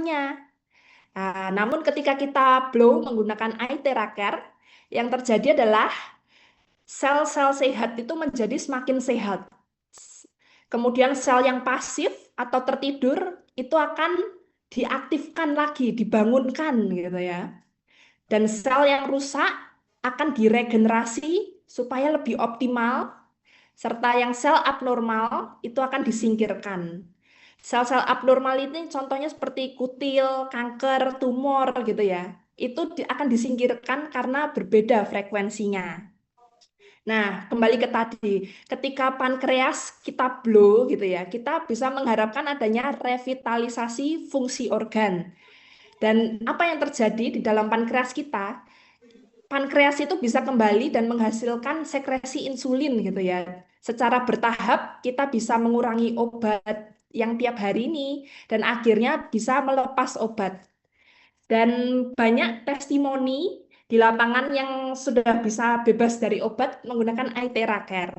susahnya. Nah, namun ketika kita blow menggunakan eye tracker, yang terjadi adalah sel-sel sehat itu menjadi semakin sehat. Kemudian sel yang pasif atau tertidur itu akan diaktifkan lagi, dibangunkan gitu ya. Dan sel yang rusak akan diregenerasi supaya lebih optimal, serta yang sel abnormal itu akan disingkirkan. Sel-sel abnormal ini contohnya seperti kutil, kanker, tumor gitu ya. Itu akan disingkirkan karena berbeda frekuensinya. Nah, kembali ke tadi, ketika pankreas kita blow gitu ya, kita bisa mengharapkan adanya revitalisasi fungsi organ. Dan apa yang terjadi di dalam pankreas kita? Pankreas itu bisa kembali dan menghasilkan sekresi insulin gitu ya. Secara bertahap kita bisa mengurangi obat yang tiap hari ini dan akhirnya bisa melepas obat. Dan banyak testimoni di lapangan yang sudah bisa bebas dari obat menggunakan eye tracker.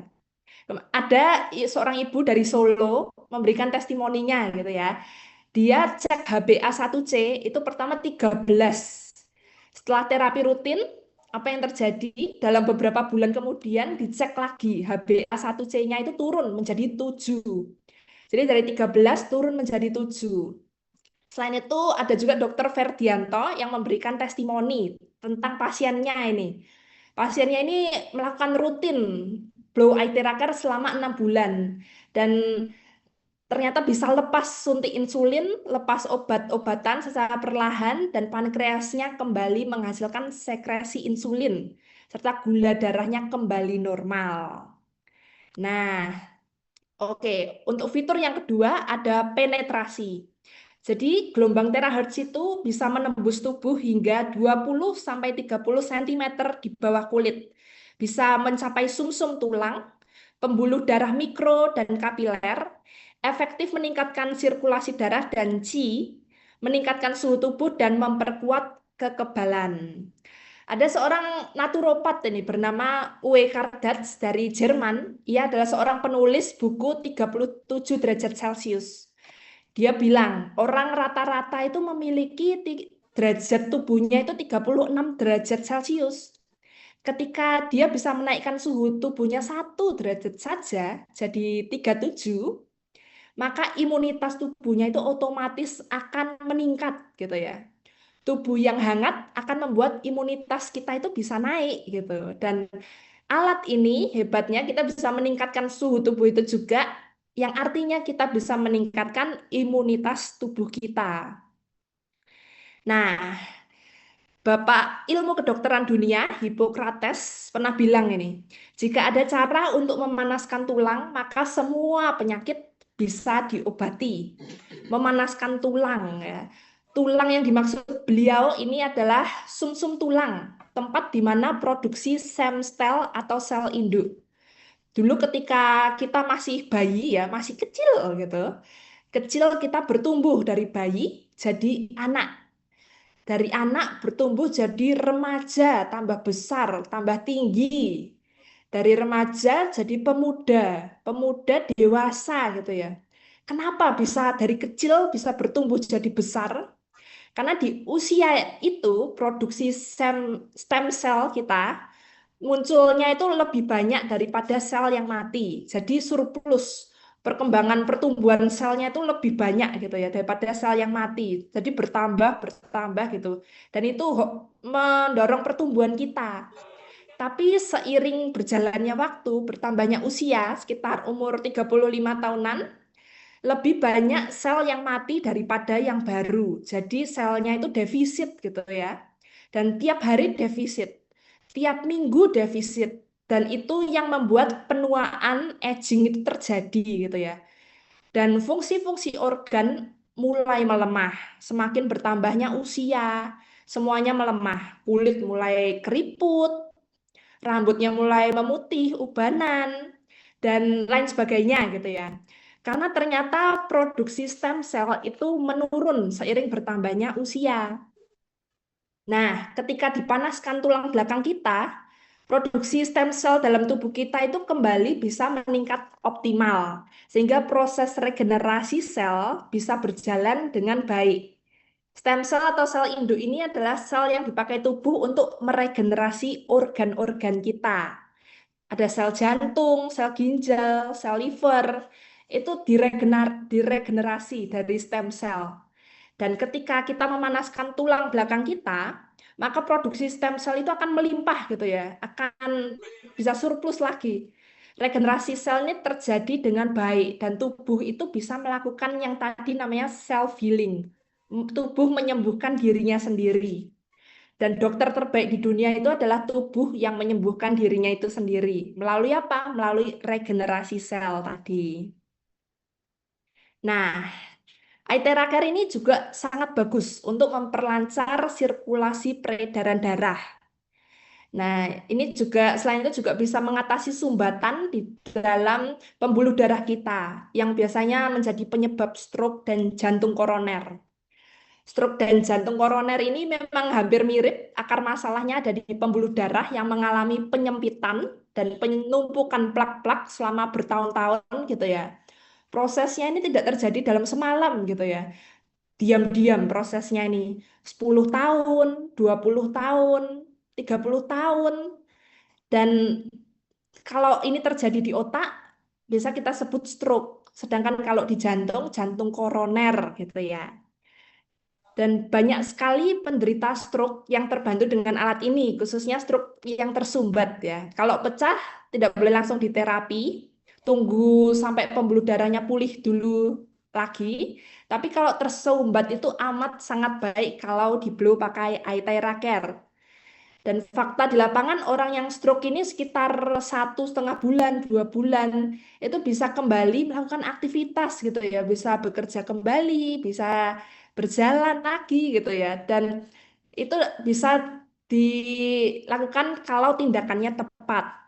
Ada seorang ibu dari Solo memberikan testimoninya gitu ya. Dia cek HbA1c itu pertama 13. Setelah terapi rutin, apa yang terjadi? Dalam beberapa bulan kemudian dicek lagi HbA1c-nya itu turun menjadi 7. Jadi dari 13 turun menjadi 7. Selain itu ada juga dokter Ferdianto yang memberikan testimoni tentang pasiennya ini. Pasiennya ini melakukan rutin blow eye tracker selama 6 bulan dan ternyata bisa lepas suntik insulin, lepas obat-obatan secara perlahan dan pankreasnya kembali menghasilkan sekresi insulin serta gula darahnya kembali normal. Nah, oke, untuk fitur yang kedua ada penetrasi. Jadi gelombang terahertz itu bisa menembus tubuh hingga 20 sampai 30 cm di bawah kulit. Bisa mencapai sumsum tulang, pembuluh darah mikro dan kapiler, efektif meningkatkan sirkulasi darah dan qi, meningkatkan suhu tubuh dan memperkuat kekebalan. Ada seorang naturopat ini bernama Uwe Kardats dari Jerman. Ia adalah seorang penulis buku 37 derajat Celcius. Dia bilang, orang rata-rata itu memiliki derajat tubuhnya itu 36 derajat Celcius. Ketika dia bisa menaikkan suhu tubuhnya 1 derajat saja, jadi 37, maka imunitas tubuhnya itu otomatis akan meningkat gitu ya. Tubuh yang hangat akan membuat imunitas kita itu bisa naik gitu. Dan alat ini hebatnya kita bisa meningkatkan suhu tubuh itu juga, yang artinya kita bisa meningkatkan imunitas tubuh kita. Nah, Bapak ilmu kedokteran dunia, Hippocrates, pernah bilang ini, jika ada cara untuk memanaskan tulang, maka semua penyakit bisa diobati. Memanaskan tulang, ya. Tulang yang dimaksud beliau ini adalah sumsum tulang, tempat di mana produksi stem cell atau sel induk. Dulu ketika kita masih bayi ya, masih kecil gitu. Kecil kita bertumbuh dari bayi jadi anak. Dari anak bertumbuh jadi remaja, tambah besar, tambah tinggi. Dari remaja jadi pemuda, pemuda dewasa gitu ya. Kenapa bisa dari kecil bisa bertumbuh jadi besar? Karena di usia itu produksi stem cell kita munculnya itu lebih banyak daripada sel yang mati. Jadi surplus perkembangan pertumbuhan selnya itu lebih banyak gitu ya daripada sel yang mati. Jadi bertambah bertambah gitu. Dan itu mendorong pertumbuhan kita. Tapi seiring berjalannya waktu, bertambahnya usia sekitar umur 35 tahunan, lebih banyak sel yang mati daripada yang baru. Jadi selnya itu defisit gitu ya. Dan tiap hari defisit, tiap minggu defisit. Dan itu yang membuat penuaan aging itu terjadi gitu ya. Dan fungsi-fungsi organ mulai melemah. Semakin bertambahnya usia, semuanya melemah. Kulit mulai keriput, rambutnya mulai memutih, ubanan, dan lain sebagainya gitu ya. Karena ternyata produksi stem cell itu menurun seiring bertambahnya usia. Nah, ketika dipanaskan tulang belakang kita, produksi stem cell dalam tubuh kita itu kembali bisa meningkat optimal, sehingga proses regenerasi sel bisa berjalan dengan baik. Stem cell atau sel induk ini adalah sel yang dipakai tubuh untuk meregenerasi organ-organ kita. Ada sel jantung, sel ginjal, sel liver, itu diregenerasi dari stem cell. Dan ketika kita memanaskan tulang belakang kita, maka produksi stem cell itu akan melimpah gitu ya, akan bisa surplus lagi. Regenerasi sel ini terjadi dengan baik dan tubuh itu bisa melakukan yang tadi namanya self healing. Tubuh menyembuhkan dirinya sendiri. Dan dokter terbaik di dunia itu adalah tubuh yang menyembuhkan dirinya itu sendiri. Melalui apa? Melalui regenerasi sel tadi. Nah, Aitheraker ini juga sangat bagus untuk memperlancar sirkulasi peredaran darah. Nah, ini juga selain itu juga bisa mengatasi sumbatan di dalam pembuluh darah kita yang biasanya menjadi penyebab stroke dan jantung koroner. Stroke dan jantung koroner ini memang hampir mirip, akar masalahnya ada di pembuluh darah yang mengalami penyempitan dan penumpukan plak-plak selama bertahun-tahun gitu ya. Prosesnya ini tidak terjadi dalam semalam gitu ya. Diam-diam prosesnya ini 10 tahun, 20 tahun, 30 tahun. Dan kalau ini terjadi di otak, bisa kita sebut stroke. Sedangkan kalau di jantung, jantung koroner gitu ya. Dan banyak sekali penderita stroke yang terbantu dengan alat ini, khususnya stroke yang tersumbat ya. Kalau pecah, tidak boleh langsung diterapi, tunggu sampai pembuluh darahnya pulih dulu lagi. Tapi kalau tersumbat itu amat sangat baik kalau di blow pakai iTera Care. Dan fakta di lapangan orang yang stroke ini sekitar 1,5 bulan, 2 bulan itu bisa kembali melakukan aktivitas gitu ya, bisa bekerja kembali, bisa berjalan lagi gitu ya. Dan itu bisa dilakukan kalau tindakannya tepat.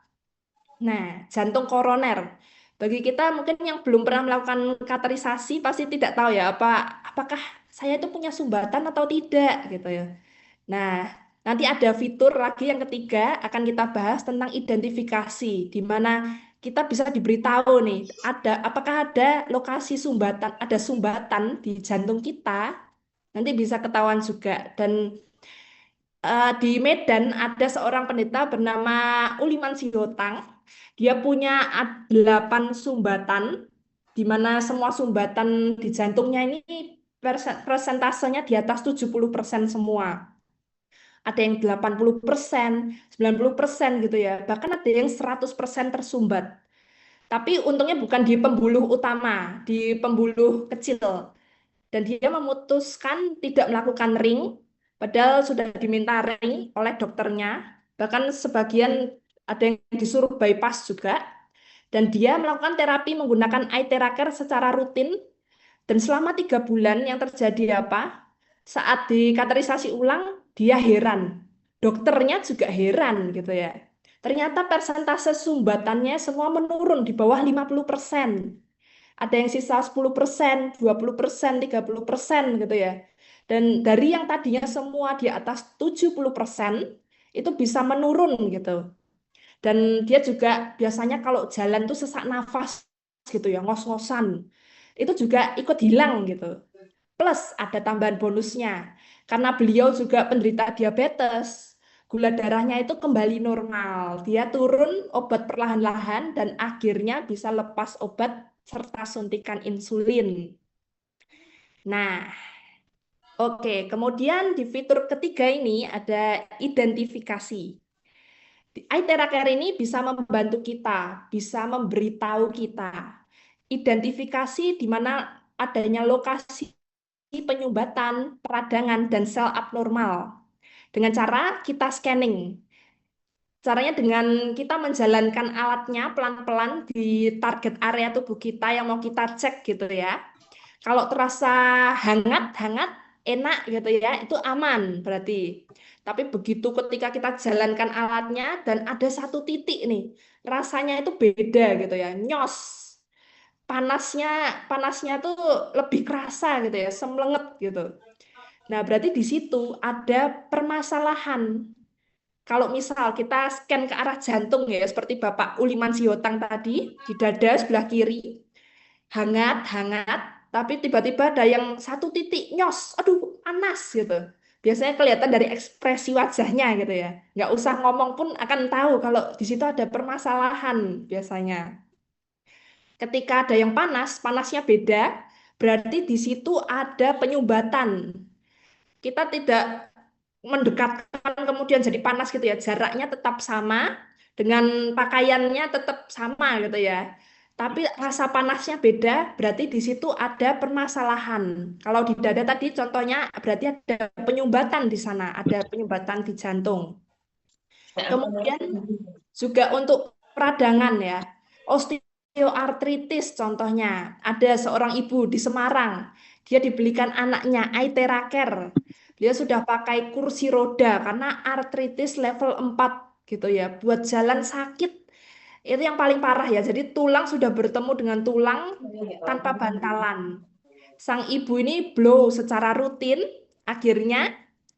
Nah, jantung koroner. Bagi kita mungkin yang belum pernah melakukan kateterisasi pasti tidak tahu ya apakah saya itu punya sumbatan atau tidak gitu ya. Nah, nanti ada fitur lagi yang ketiga akan kita bahas tentang identifikasi, di mana kita bisa diberitahu nih, apakah ada lokasi sumbatan, ada sumbatan di jantung kita, nanti bisa ketahuan juga. Dan di Medan ada seorang pendeta bernama Uliman Sihotang, dia punya 8 sumbatan, di mana semua sumbatan di jantungnya ini persentasenya di atas 70% semua. Ada yang 80%, 90% gitu ya. Bahkan ada yang 100% tersumbat. Tapi untungnya bukan di pembuluh utama, di pembuluh kecil. Dan dia memutuskan tidak melakukan ring, padahal sudah diminta ring oleh dokternya. Bahkan sebagian ada yang disuruh bypass juga. Dan dia melakukan terapi menggunakan eye tracker secara rutin. Dan selama 3 bulan yang terjadi apa? Saat dikateterisasi ulang, dia heran. Dokternya juga heran gitu ya. Ternyata persentase sumbatannya semua menurun di bawah 50%. Ada yang sisa 10%, 20%, 30% gitu ya. Dan dari yang tadinya semua di atas 70% itu bisa menurun gitu. Dan dia juga biasanya kalau jalan tuh sesak nafas gitu ya, ngos-ngosan. Itu juga ikut hilang gitu. Plus ada tambahan bonusnya. Karena beliau juga penderita diabetes, gula darahnya itu kembali normal. Dia turun obat perlahan-lahan dan akhirnya bisa lepas obat serta suntikan insulin. Nah, oke. Kemudian di fitur ketiga ini ada identifikasi. iTera Care ini bisa membantu kita, bisa memberitahu kita. Identifikasi di mana adanya lokasi penyumbatan, peradangan, dan sel abnormal. Dengan cara kita scanning. Caranya dengan kita menjalankan alatnya pelan-pelan di target area tubuh kita yang mau kita cek gitu ya. Kalau terasa hangat-hangat, enak gitu ya, itu aman berarti. Tapi begitu ketika kita jalankan alatnya dan ada satu titik nih, rasanya itu beda gitu ya, nyos. Panasnya, panasnya tuh lebih kerasa gitu ya, semlenget gitu. Nah, berarti di situ ada permasalahan. Kalau misal kita scan ke arah jantung ya, seperti Bapak Uliman Siotang tadi, di dada sebelah kiri, hangat, hangat, tapi tiba-tiba ada yang satu titik nyos. Aduh, panas gitu. Biasanya kelihatan dari ekspresi wajahnya gitu ya. Nggak usah ngomong pun akan tahu kalau di situ ada permasalahan biasanya. Ketika ada yang panas, panasnya beda, berarti di situ ada penyumbatan. Kita tidak mendekatkan kemudian jadi panas gitu ya. Jaraknya tetap sama, dengan pakaiannya tetap sama gitu ya. Tapi rasa panasnya beda, berarti di situ ada permasalahan. Kalau di dada tadi contohnya berarti ada penyumbatan di sana, ada penyumbatan di jantung. Kemudian juga untuk peradangan ya. Osteoartritis contohnya. Ada seorang ibu di Semarang. Dia dibelikan anaknya IT Raker. Dia sudah pakai kursi roda karena artritis level 4 gitu ya. Buat jalan sakit. Itu yang paling parah ya. Jadi tulang sudah bertemu dengan tulang tanpa bantalan. Sang ibu ini blow secara rutin, akhirnya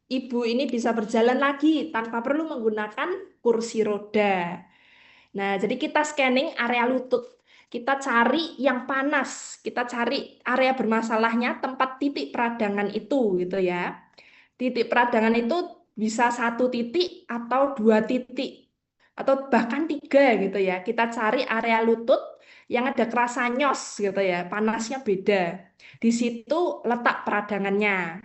ibu ini bisa berjalan lagi tanpa perlu menggunakan kursi roda. Nah, jadi kita scanning area lutut. Kita cari yang panas, kita cari area bermasalahnya, tempat titik peradangan itu gitu ya. Titik peradangan itu bisa 1 titik atau 2 titik atau bahkan 3 gitu ya. Kita cari area lutut yang ada kerasa nyos gitu ya, panasnya beda. Di situ letak peradangannya.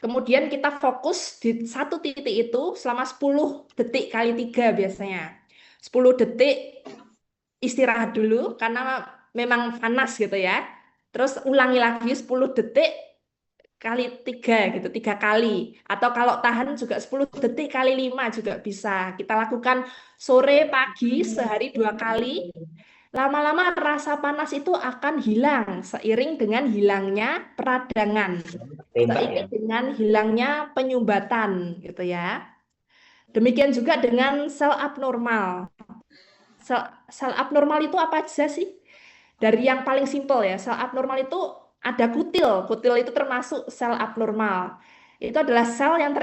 Kemudian kita fokus di 1 titik itu selama 10 detik kali 3 biasanya. 10 detik istirahat dulu karena memang panas gitu ya. Terus ulangi lagi 10 detik kali 3 gitu, 3 kali. Atau kalau tahan juga 10 detik kali 5 juga bisa. Kita lakukan sore, pagi, sehari 2 kali. Lama-lama rasa panas itu akan hilang seiring dengan hilangnya peradangan, Tembak ya. seiring dengan hilangnya penyumbatan gitu ya. Demikian juga dengan sel abnormal. Sel, sel abnormal itu apa aja sih? Dari yang paling simpel ya, sel abnormal itu ada kutil. Kutil itu termasuk sel abnormal. Itu adalah sel yang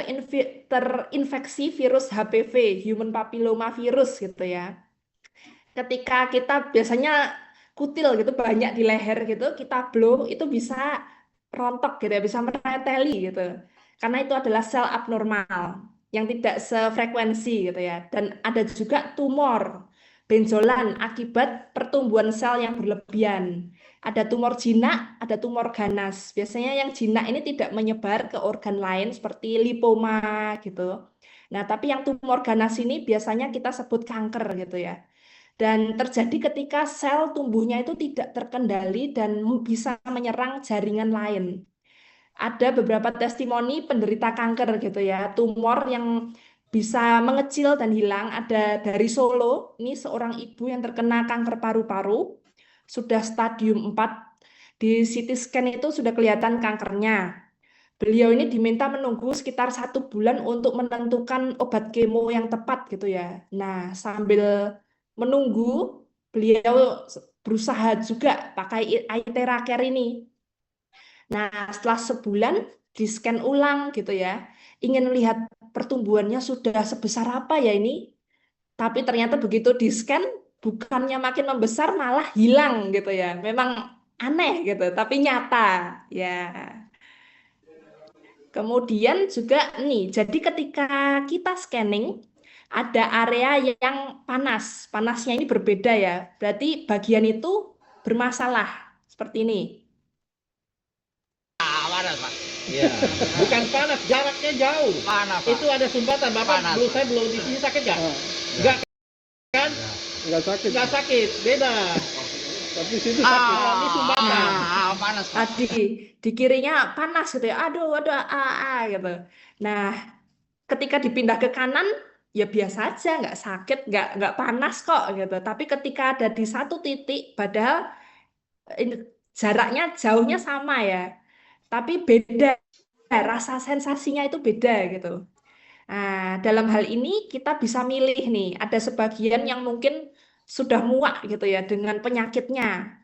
terinfeksi virus HPV, Human Papilloma Virus gitu ya. Ketika kita biasanya kutil gitu banyak di leher gitu, kita blow itu bisa rontok gitu ya, bisa meneteli gitu. Karena itu adalah sel abnormal yang tidak sefrekuensi gitu ya. Dan ada juga tumor, benjolan akibat pertumbuhan sel yang berlebihan. Ada tumor jinak, ada tumor ganas. Biasanya yang jinak ini tidak menyebar ke organ lain seperti lipoma gitu. Nah, tapi yang tumor ganas ini biasanya kita sebut kanker gitu ya. Dan terjadi ketika sel tumbuhnya itu tidak terkendali dan bisa menyerang jaringan lain. Ada beberapa testimoni penderita kanker gitu ya, tumor yang bisa mengecil dan hilang. Ada dari Solo, ini seorang ibu yang terkena kanker paru-paru, sudah stadium 4. Di CT scan itu sudah kelihatan kankernya. Beliau ini diminta menunggu sekitar 1 bulan untuk menentukan obat kemo yang tepat gitu ya. Nah, sambil menunggu, beliau berusaha juga pakai Aithera Care ini. Nah, setelah sebulan di-scan ulang gitu ya. Ingin lihat pertumbuhannya sudah sebesar apa ya ini. Tapi ternyata begitu di-scan, bukannya makin membesar malah hilang gitu ya. Memang aneh gitu, tapi nyata ya. Kemudian juga nih, jadi ketika kita scanning, ada area yang panas. Panasnya ini berbeda ya. Berarti bagian itu bermasalah. Seperti ini. Panas, Pak. Iya, bukan panas, jaraknya jauh. Panas, Pak. Itu ada sumbatan. Bapak Panas. belum saya belum di sini sakit nggak? Nggak kan? Nggak sakit. Nggak sakit, beda. Tapi situ sakit. Ini sumbatan. Panas, Pak. Di kirinya panas gitu ya. Aduh, aduh, gitu. Nah, ketika dipindah ke kanan, ya biasa aja, nggak sakit, nggak panas kok gitu. Tapi ketika ada di 1 titik, padahal ini jaraknya jauhnya sama ya, tapi beda, rasa sensasinya itu beda gitu. Nah, dalam hal ini kita bisa milih nih, ada sebagian yang mungkin sudah muak gitu ya dengan penyakitnya.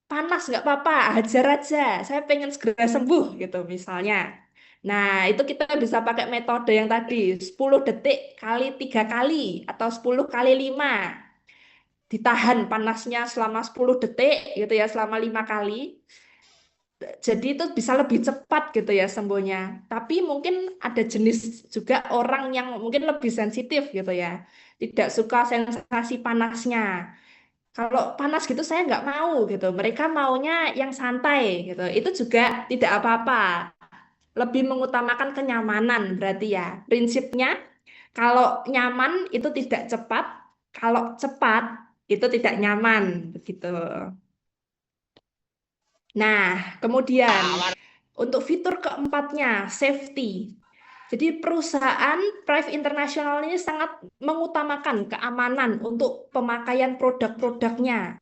Panas nggak apa-apa, hajar aja, saya pengen segera sembuh gitu misalnya. Nah, itu kita bisa pakai metode yang tadi, 10 detik kali 3 kali atau 10 kali 5. Ditahan panasnya selama 10 detik gitu ya, selama 5 kali. Jadi itu bisa lebih cepat gitu ya sembuhnya. Tapi mungkin ada jenis juga orang yang mungkin lebih sensitif gitu ya. Tidak suka sensasi panasnya. Kalau panas gitu saya nggak mau gitu. Mereka maunya yang santai gitu. Itu juga tidak apa-apa. Lebih mengutamakan kenyamanan berarti ya. Prinsipnya kalau nyaman itu tidak cepat, kalau cepat itu tidak nyaman begitu. Nah, kemudian Tawar. untuk fitur keempatnya, safety. Jadi perusahaan Prive International ini sangat mengutamakan keamanan untuk pemakaian produk-produknya.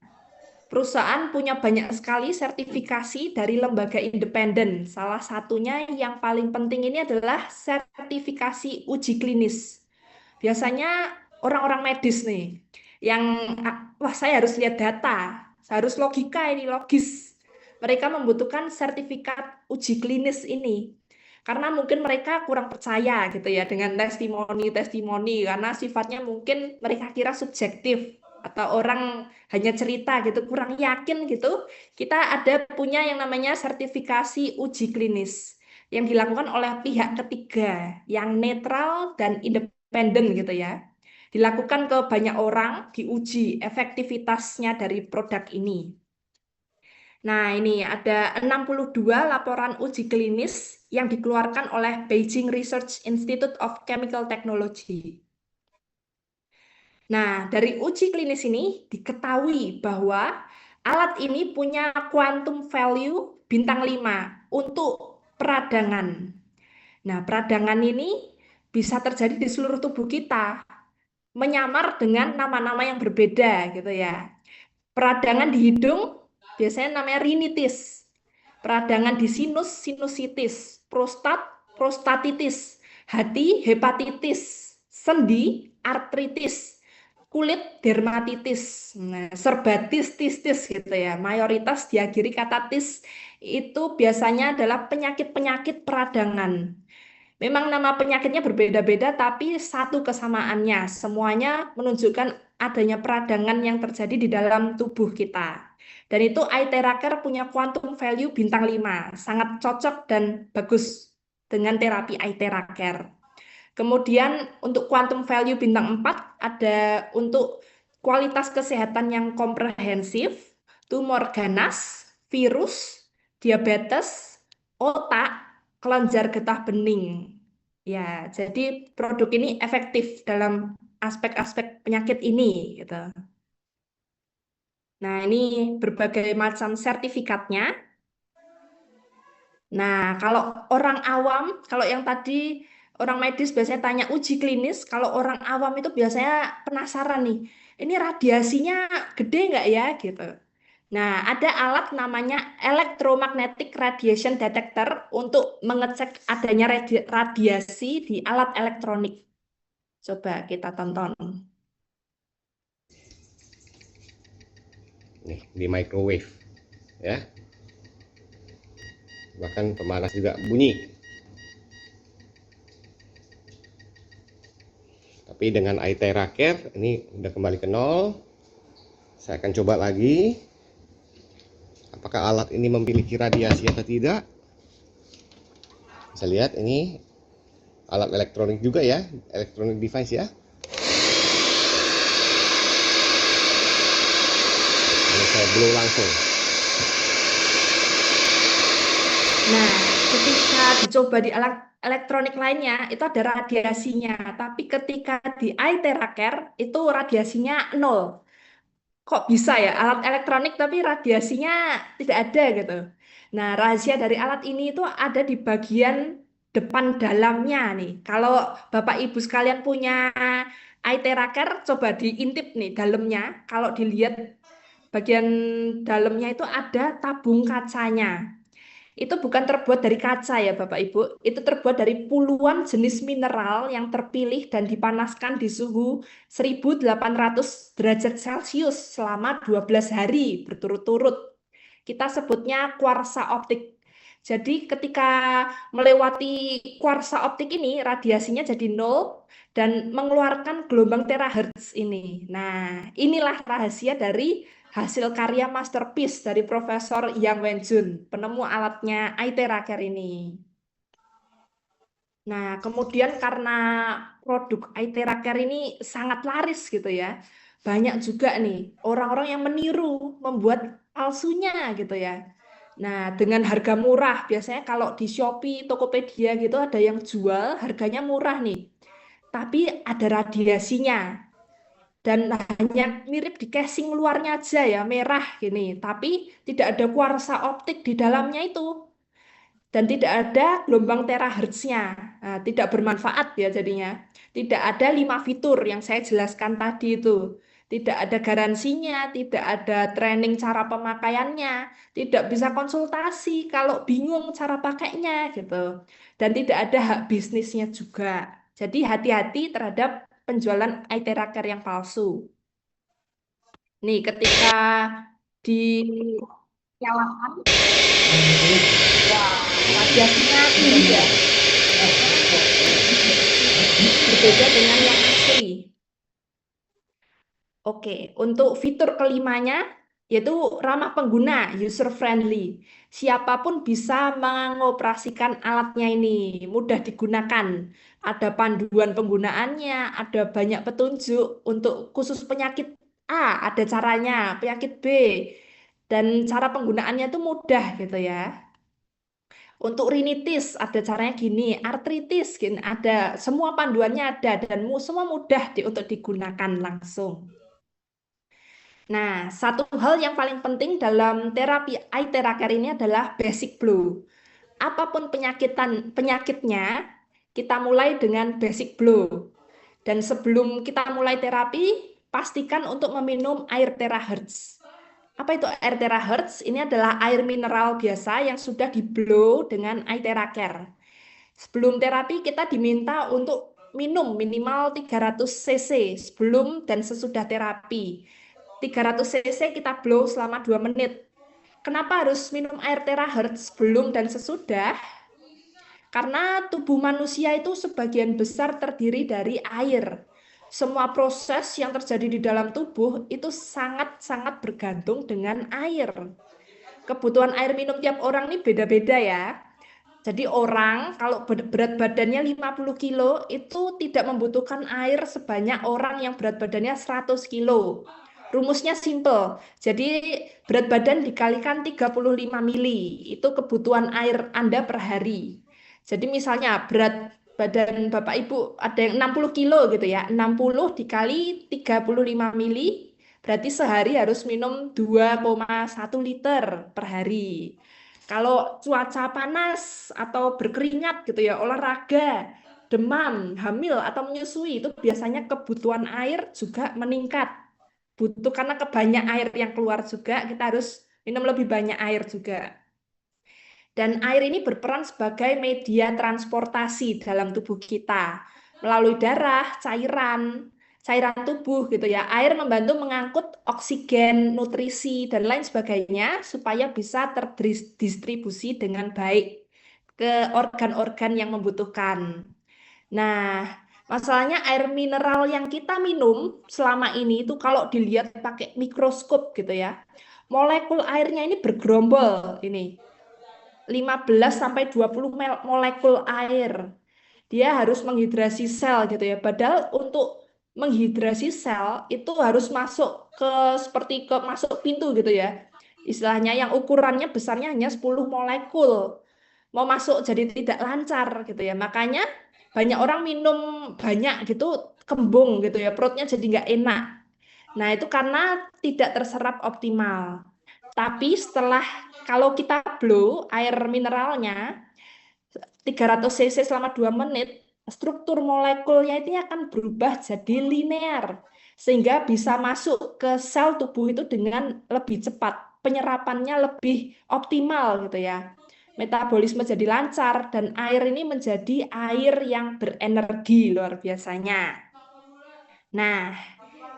Perusahaan punya banyak sekali sertifikasi dari lembaga independen. Salah satunya yang paling penting ini adalah sertifikasi uji klinis. Biasanya orang-orang medis nih, yang wah saya harus lihat data, harus logika ini logis. Mereka membutuhkan sertifikat uji klinis ini. Karena mungkin mereka kurang percaya gitu ya dengan testimoni-testimoni karena sifatnya mungkin mereka kira subjektif atau orang hanya cerita gitu, kurang yakin gitu. Kita ada punya yang namanya sertifikasi uji klinis yang dilakukan oleh pihak ketiga yang netral dan independen gitu ya. Dilakukan ke banyak orang, diuji efektivitasnya dari produk ini. Nah, ini ada 62 laporan uji klinis yang dikeluarkan oleh Beijing Research Institute of Chemical Technology. Nah, dari uji klinis ini diketahui bahwa alat ini punya quantum value bintang 5 untuk peradangan. Nah, peradangan ini bisa terjadi di seluruh tubuh kita, menyamar dengan nama-nama yang berbeda gitu ya. Peradangan di hidung biasanya namanya rinitis. Peradangan di sinus, sinusitis. Prostat, prostatitis. Hati, hepatitis. Sendi, artritis. Kulit, dermatitis. Nah, serbatis, tistis gitu ya. Mayoritas diakhiri kata tis itu biasanya adalah penyakit-penyakit peradangan. Memang nama penyakitnya berbeda-beda, tapi satu kesamaannya. Semuanya menunjukkan adanya peradangan yang terjadi di dalam tubuh kita. Dan itu eye tracker punya quantum value bintang 5. Sangat cocok dan bagus dengan terapi eye tracker. Kemudian untuk quantum value bintang 4 ada untuk kualitas kesehatan yang komprehensif, tumor ganas, virus, diabetes, otak, kelenjar getah bening. Ya, jadi produk ini efektif dalam aspek-aspek penyakit ini gitu. Nah, ini berbagai macam sertifikatnya. Nah, kalau orang awam, kalau yang tadi orang medis biasanya tanya uji klinis, kalau orang awam itu biasanya penasaran nih, ini radiasinya gede nggak ya gitu. Nah, ada alat namanya electromagnetic radiation detector untuk mengecek adanya radiasi di alat elektronik. Coba kita tonton. Nih, di microwave ya. Bahkan pemanas juga bunyi. Tapi dengan eye tracker ini udah kembali ke nol. Saya akan coba lagi. Apakah alat ini memiliki radiasi atau tidak? Bisa lihat ini alat elektronik juga ya, electronic device ya. Ini saya blow langsung. Nah, ketika dicoba di alat elektronik lainnya, itu ada radiasinya. Tapi ketika di eye tracker, itu radiasinya nol. Kok bisa ya alat elektronik tapi radiasinya tidak ada gitu. Nah, rahasia dari alat ini itu ada di bagian depan dalamnya nih. Kalau Bapak Ibu sekalian punya eye tracker, coba diintip nih dalamnya. Kalau dilihat bagian dalamnya itu ada tabung kacanya. Itu bukan terbuat dari kaca ya Bapak Ibu, itu terbuat dari puluhan jenis mineral yang terpilih dan dipanaskan di suhu 1800 derajat Celcius selama 12 hari berturut-turut. Kita sebutnya kuarsa optik. Jadi ketika melewati kuarsa optik ini radiasinya jadi nol dan mengeluarkan gelombang terahertz ini. Nah, inilah rahasia dari hasil karya masterpiece dari Profesor Yang Wenjun, penemu alatnya iTeraCare ini. Nah, kemudian karena produk iTeraCare ini sangat laris gitu ya, banyak juga nih orang-orang yang meniru, membuat palsunya gitu ya. Nah, dengan harga murah, biasanya kalau di Shopee, Tokopedia gitu ada yang jual harganya murah nih, tapi ada radiasinya dan hanya mirip di casing luarnya aja ya, merah gini, tapi tidak ada kuarsa optik di dalamnya itu dan tidak ada gelombang terahertznya. Nah, tidak bermanfaat ya jadinya. Tidak ada 5 fitur yang saya jelaskan tadi itu. Tidak ada garansinya, tidak ada training cara pemakaiannya, tidak bisa konsultasi kalau bingung cara pakainya gitu. Dan tidak ada hak bisnisnya juga. Jadi hati-hati terhadap penjualan iTeraCare yang palsu. Nih, ketika dinyalakan, wah, radiasinya tinggi ya. Berbeda dengan yang asli. Oke, untuk fitur kelimanya yaitu ramah pengguna, user friendly. Siapapun bisa mengoperasikan alatnya ini, mudah digunakan. Ada panduan penggunaannya, ada banyak petunjuk untuk khusus penyakit A, ada caranya, penyakit B, dan cara penggunaannya itu mudah gitu ya. Untuk rinitis ada caranya gini, artritis gini, ada semua panduannya ada dan semua mudah untuk digunakan langsung. Nah, satu hal yang paling penting dalam terapi iTeraCare ini adalah basic blow. Apapun penyakitnya, kita mulai dengan basic blow. Dan sebelum kita mulai terapi, pastikan untuk meminum air terahertz. Apa itu air terahertz? Ini adalah air mineral biasa yang sudah di-blow dengan iTeraCare. Sebelum terapi kita diminta untuk minum minimal 300 cc sebelum dan sesudah terapi. 300 cc kita blow selama 2 menit. Kenapa harus minum air terahertz sebelum dan sesudah? Karena tubuh manusia itu sebagian besar terdiri dari air. Semua proses yang terjadi di dalam tubuh itu sangat-sangat bergantung dengan air. Kebutuhan air minum tiap orang ini beda-beda ya. Jadi orang kalau berat badannya 50 kilo itu tidak membutuhkan air sebanyak orang yang berat badannya 100 kilo. Rumusnya simple. Jadi berat badan dikalikan 35 mili. Itu kebutuhan air Anda per hari. Jadi misalnya berat badan Bapak Ibu ada yang 60 kilo gitu ya. 60 dikali 35 mili berarti sehari harus minum 2,1 liter per hari. Kalau cuaca panas atau berkeringat gitu ya, olahraga, demam, hamil atau menyusui itu biasanya kebutuhan air juga meningkat. Butuh karena kebanyak air yang keluar juga, kita harus minum lebih banyak air juga. Dan air ini berperan sebagai media transportasi dalam tubuh kita. Melalui darah, cairan tubuh gitu ya. Air membantu mengangkut oksigen, nutrisi, dan lain sebagainya supaya bisa terdistribusi dengan baik ke organ-organ yang membutuhkan. Nah, masalahnya air mineral yang kita minum selama ini itu kalau dilihat pakai mikroskop gitu ya, molekul airnya ini bergerombol ini. 15 sampai 20 molekul air. Dia harus menghidrasi sel gitu ya. Padahal untuk menghidrasi sel itu harus masuk ke seperti ke masuk pintu gitu ya. Istilahnya yang ukurannya besarnya hanya 10 molekul. Mau masuk jadi tidak lancar gitu ya. Makanya banyak orang minum banyak gitu kembung gitu ya. Perutnya jadi nggak enak. Nah, itu karena tidak terserap optimal. Tapi kalau kita blow air mineralnya 300 cc selama 2 menit, struktur molekulnya itu akan berubah jadi linear. Sehingga bisa masuk ke sel tubuh itu dengan lebih cepat. Penyerapannya lebih optimal gitu ya. Metabolisme jadi lancar dan air ini menjadi air yang berenergi luar biasanya. Nah,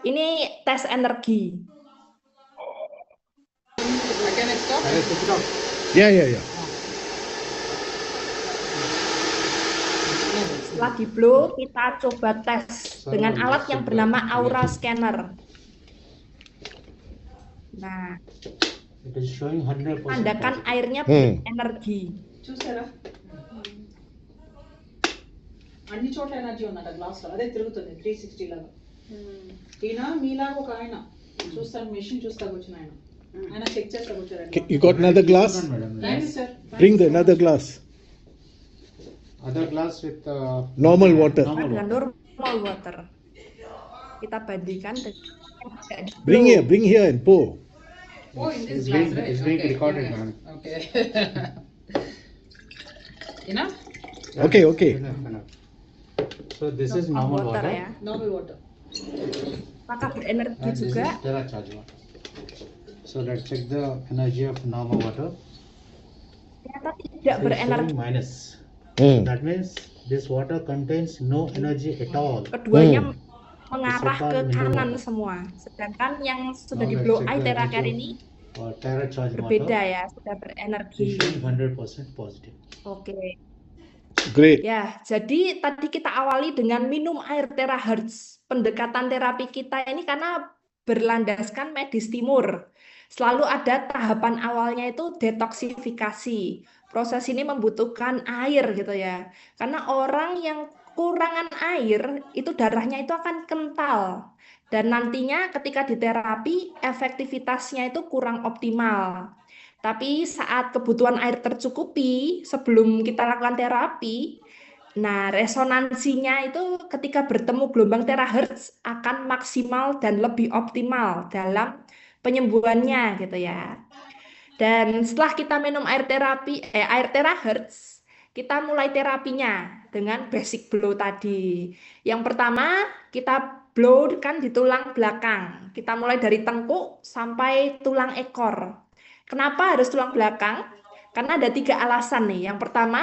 ini tes energi. Ya, ya, ya. Setelah di blow, kita coba tes dengan alat yang bernama Aura Scanner. Nah, It is showing 100% menandakan positive. airnya Hmm. berenergi. చూసారా అన్ని చోట్ల ఎనర్జీ ఉందట గ్లాస్ లో అదే తిరుగుతుంది 360 లాగా ఈయన మీలాగా ఒక ఆయన చూస్తాను మెషిన్ చూస్తా కూర్చుని ఆయన చెక్ చేస్తా కూర్చోరండి You got another glass? Thank you sir Bring the another glass. Other glass with Normal water. normal Dengan water. normal water. Kita bandingkan dengan yang tidak di Bring blow. here, bring here and pour. Oh in this It's glass being, it's being recorded, man. Okay ఇనా Okay, okay. Enough, enough. So this is Normal normal water water. ya. Normal water Apakah berenergi And this juga? is Terra charge water. So let's check the energy of normal water. Ternyata tidak It is showing berenergi. minus. Hmm. That means this water contains no energy at all. Keduanya Hmm. mengarah So far ke mineral kanan water. semua. Sedangkan yang sudah Now di let's blow check eye the terakhir energy ini Or Terra charge berbeda water. ya, sudah It berenergi. is showing 100% positive. Oke. Great. Ya, jadi tadi kita awali dengan minum air terahertz. Pendekatan terapi kita ini karena berlandaskan medis timur. Selalu ada tahapan awalnya itu detoksifikasi. Proses ini membutuhkan air gitu ya. Karena orang yang kurangan air itu darahnya itu akan kental. Dan nantinya ketika diterapi efektivitasnya itu kurang optimal. Tapi saat kebutuhan air tercukupi sebelum kita lakukan terapi, nah resonansinya itu ketika bertemu gelombang terahertz akan maksimal dan lebih optimal dalam penyembuhannya gitu ya. Dan setelah kita minum air terahertz, kita mulai terapinya dengan basic blow tadi. Yang pertama, kita blow kan di tulang belakang. Kita mulai dari tengkuk sampai tulang ekor. Kenapa harus tulang belakang? Karena ada 3 alasan nih. Yang pertama,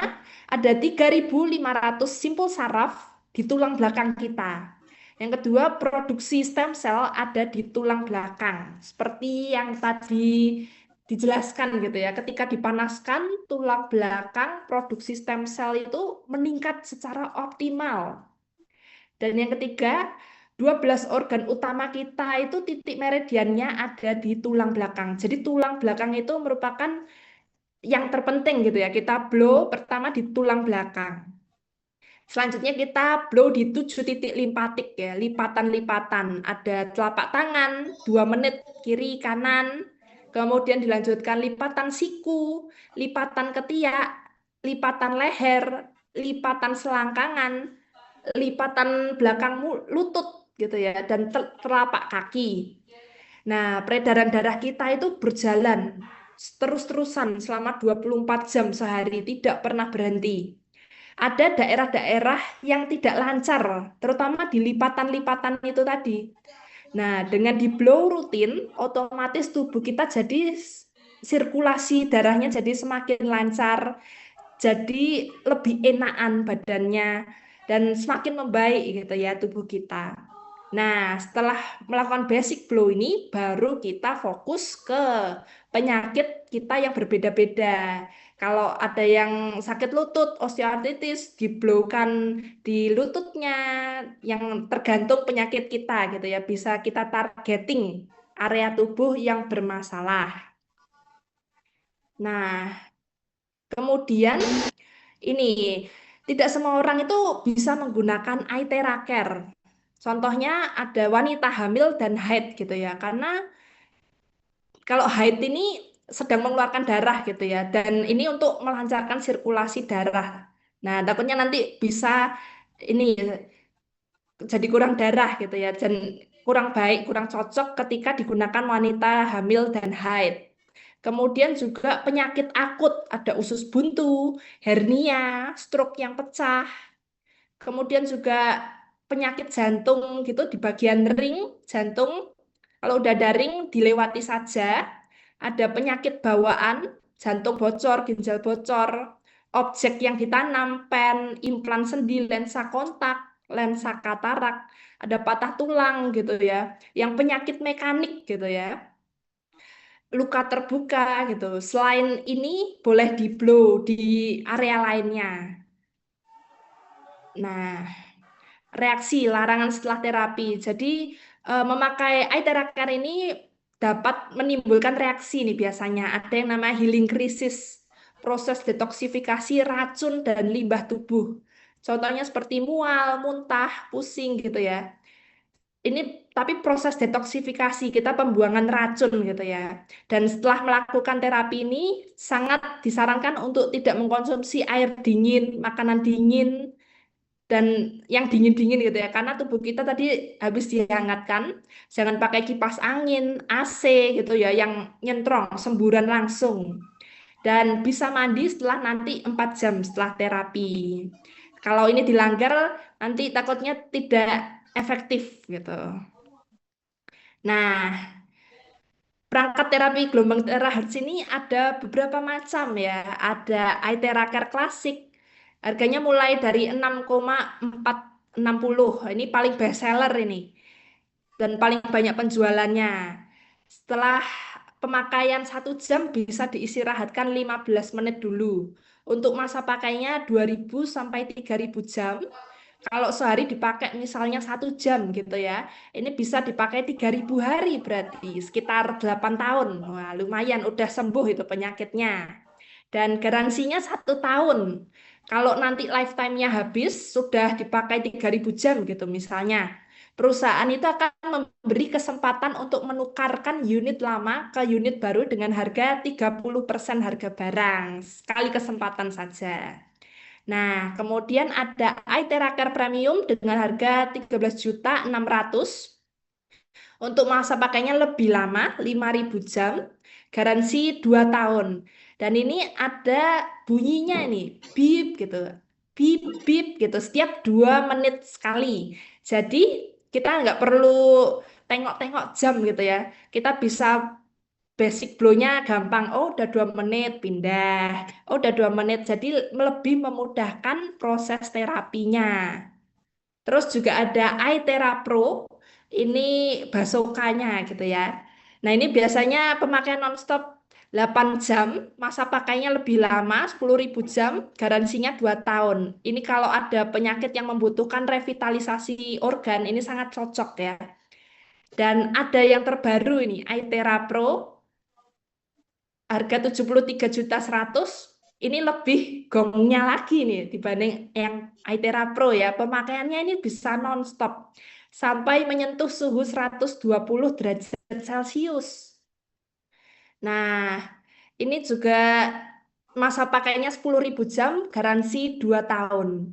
ada 3.500 simpul saraf di tulang belakang kita. Yang kedua, produksi stem cell ada di tulang belakang. Seperti yang tadi dijelaskan gitu ya. Ketika dipanaskan, tulang belakang produksi stem cell itu meningkat secara optimal. Dan yang ketiga, 12 organ utama kita itu titik meridiannya ada di tulang belakang. Jadi tulang belakang itu merupakan yang terpenting gitu ya. Kita blow pertama di tulang belakang. Selanjutnya kita blow di 7 titik limpatik ya, lipatan-lipatan. Ada telapak tangan, 2 menit kiri kanan. Kemudian dilanjutkan lipatan siku, lipatan ketiak, lipatan leher, lipatan selangkangan, lipatan belakang lutut gitu ya, dan telapak kaki. Nah, peredaran darah kita itu berjalan terus-terusan selama 24 jam sehari, tidak pernah berhenti. Ada daerah-daerah yang tidak lancar, terutama di lipatan-lipatan itu tadi. Nah, dengan di blow rutin, otomatis tubuh kita jadi sirkulasi darahnya jadi semakin lancar, jadi lebih enakan badannya, dan semakin membaik gitu ya tubuh kita. Nah, setelah melakukan basic blow ini, baru kita fokus ke penyakit kita yang berbeda-beda. Kalau ada yang sakit lutut, osteoartritis, diblowkan di lututnya, yang tergantung penyakit kita gitu ya. Bisa kita targeting area tubuh yang bermasalah. Nah, kemudian ini tidak semua orang itu bisa menggunakan eye care. Contohnya ada wanita hamil dan haid gitu ya. Karena kalau haid ini sedang mengeluarkan darah gitu ya. Dan ini untuk melancarkan sirkulasi darah. Nah, takutnya nanti bisa ini jadi kurang darah gitu ya. Dan kurang baik, kurang cocok ketika digunakan wanita hamil dan haid. Kemudian juga penyakit akut, ada usus buntu, hernia, stroke yang pecah. Kemudian juga penyakit jantung gitu di bagian ring jantung. Kalau udah ada ring dilewati saja. Ada penyakit bawaan, jantung bocor, ginjal bocor, objek yang ditanam, pen, implan sendi, lensa kontak, lensa katarak, ada patah tulang gitu ya. Yang penyakit mekanik gitu ya. Luka terbuka gitu. Selain ini boleh di blow di area lainnya. Nah, reaksi larangan setelah terapi. Jadi memakai eye care ini dapat menimbulkan reaksi nih biasanya. Ada yang namanya healing crisis, proses detoksifikasi racun dan limbah tubuh. Contohnya seperti mual, muntah, pusing gitu ya. Ini tapi proses detoksifikasi kita pembuangan racun gitu ya. Dan setelah melakukan terapi ini sangat disarankan untuk tidak mengkonsumsi air dingin, makanan dingin, dan yang dingin-dingin gitu ya. Karena tubuh kita tadi habis dihangatkan, jangan pakai kipas angin, AC gitu ya, yang nyentrong, semburan langsung. Dan bisa mandi setelah nanti 4 jam setelah terapi. Kalau ini dilanggar, nanti takutnya tidak efektif gitu. Nah, perangkat terapi gelombang terahertz ini ada beberapa macam ya. Ada iTheraCare klasik. Harganya mulai dari 6,460. Ini paling best seller ini. Dan paling banyak penjualannya. Setelah pemakaian 1 jam bisa diistirahatkan 15 menit dulu. Untuk masa pakainya 2000 sampai 3000 jam. Kalau sehari dipakai misalnya 1 jam gitu ya, ini bisa dipakai 3000 hari berarti sekitar 8 tahun. Wah, lumayan udah sembuh itu penyakitnya. Dan garansinya 1 tahun. Kalau nanti lifetime-nya habis, sudah dipakai 3000 jam gitu misalnya. Perusahaan itu akan memberi kesempatan untuk menukarkan unit lama ke unit baru dengan harga 30% harga barang. Sekali kesempatan saja. Nah, kemudian ada iTheraCare Premium dengan harga 13.600.000 untuk masa pakainya lebih lama, 5.000 jam, garansi 2 tahun. Dan ini ada bunyinya ini, beep gitu. Beep, beep gitu, setiap 2 menit sekali. Jadi kita nggak perlu tengok-tengok jam gitu ya. Kita bisa basic blow-nya gampang. Oh, udah 2 menit, pindah. Oh, udah 2 menit. Jadi lebih memudahkan proses terapinya. Terus juga ada iThera Pro, ini basokanya gitu ya. Nah ini biasanya pemakaian nonstop 8 jam, masa pakainya lebih lama 10.000 jam, garansinya 2 tahun. Ini kalau ada penyakit yang membutuhkan revitalisasi organ, ini sangat cocok ya. Dan ada yang terbaru ini, iThera Pro, harga 73.100.000. Ini lebih gongnya lagi nih dibanding yang iThera Pro ya. Pemakaiannya ini bisa nonstop sampai menyentuh suhu 120 derajat Celcius. Nah, ini juga masa pakainya 10.000 jam, garansi 2 tahun.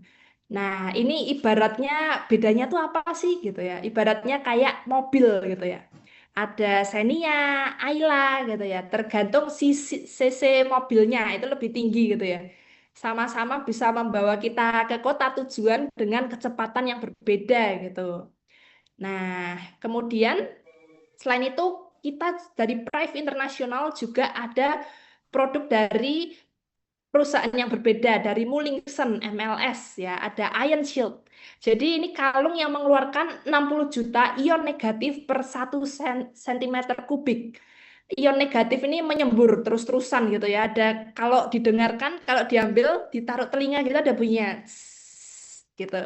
Nah, ini ibaratnya bedanya tuh apa sih gitu ya? Ibaratnya kayak mobil gitu ya. Ada Xenia, Ayla gitu ya. Tergantung CC mobilnya itu lebih tinggi gitu ya. Sama-sama bisa membawa kita ke kota tujuan dengan kecepatan yang berbeda gitu. Nah, kemudian selain itu kita dari Prive International juga ada produk dari perusahaan yang berbeda dari Mullingson MLS ya, ada Ion Shield. Jadi ini kalung yang mengeluarkan 60 juta ion negatif per 1 cm3. Ion negatif ini menyembur terus-terusan gitu ya. Ada kalau didengarkan, kalau diambil, ditaruh telinga kita ada bunyinya gitu.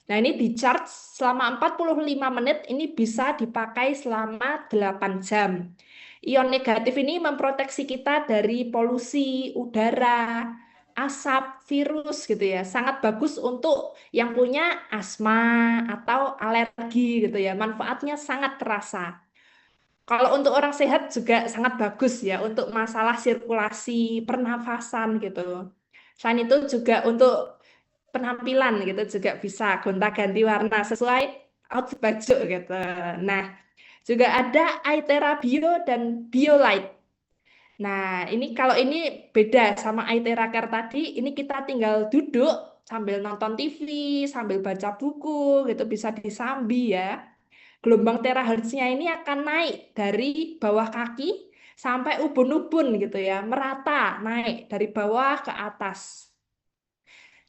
Nah, ini di charge selama 45 menit, ini bisa dipakai selama 8 jam. Ion negatif ini memproteksi kita dari polusi udara, asap, virus gitu ya. Sangat bagus untuk yang punya asma atau alergi gitu ya. Manfaatnya sangat terasa. Kalau untuk orang sehat juga sangat bagus ya untuk masalah sirkulasi pernafasan gitu. Selain itu juga untuk penampilan gitu juga bisa gonta-ganti warna sesuai outfit baju gitu. Nah, juga ada iThera Bio dan BioLite. Nah, ini kalau ini beda sama iThera Care tadi, ini kita tinggal duduk sambil nonton TV, sambil baca buku gitu bisa disambi ya. Gelombang terahertznya ini akan naik dari bawah kaki sampai ubun-ubun gitu ya, merata naik dari bawah ke atas.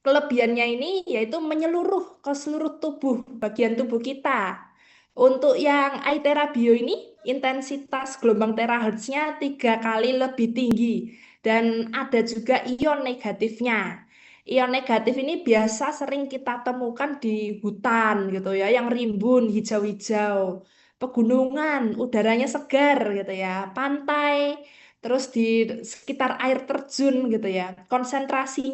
Kelebihannya ini yaitu menyeluruh ke seluruh tubuh, bagian tubuh kita. Untuk yang iThera Bio ini, intensitas gelombang terahertznya 3 kali lebih tinggi. Dan ada juga ion negatifnya. Ion negatif ini biasa sering kita temukan di hutan gitu ya, yang rimbun, hijau-hijau. pegunungan, udaranya segar gitu ya, pantai, terus di sekitar air terjun gitu ya. Konsentrasi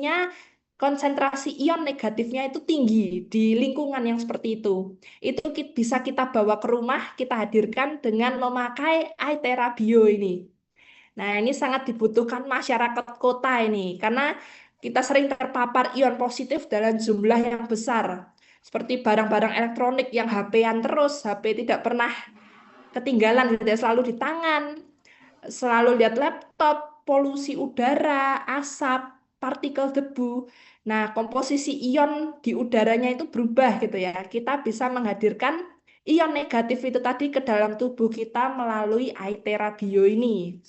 ion negatifnya itu tinggi di lingkungan yang seperti itu. Itu bisa kita bawa ke rumah, kita hadirkan dengan memakai iTera Bio ini. Nah, ini sangat dibutuhkan masyarakat kota ini karena kita sering terpapar ion positif dalam jumlah yang besar. Seperti barang-barang elektronik yang HP-an terus, HP tidak pernah ketinggalan gitu ya, selalu di tangan, selalu lihat laptop, polusi udara, asap, partikel debu. Nah, komposisi ion di udaranya itu berubah gitu ya. Kita bisa menghadirkan ion negatif itu tadi ke dalam tubuh kita melalui iTera Bio ini.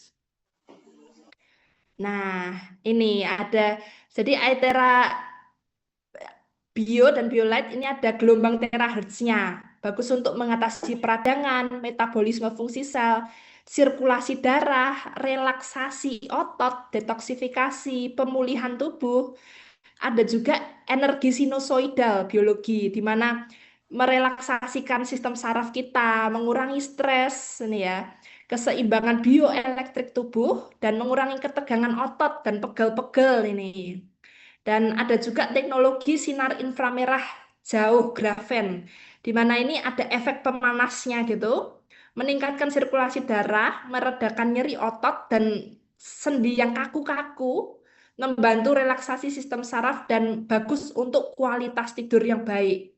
Nah, ini ada, jadi iTera Bio dan BioLite ini ada gelombang terahertznya. Bagus untuk mengatasi peradangan, metabolisme fungsi sel, sirkulasi darah, relaksasi otot, detoksifikasi, pemulihan tubuh. Ada juga energi sinusoidal biologi, di mana merelaksasikan sistem saraf kita, mengurangi stres, ini ya, keseimbangan bioelektrik tubuh, dan mengurangi ketegangan otot dan pegel-pegel ini. Dan ada juga teknologi sinar inframerah jauh grafen, di mana ini ada efek pemanasnya gitu, meningkatkan sirkulasi darah, meredakan nyeri otot dan sendi yang kaku-kaku, membantu relaksasi sistem saraf dan bagus untuk kualitas tidur yang baik.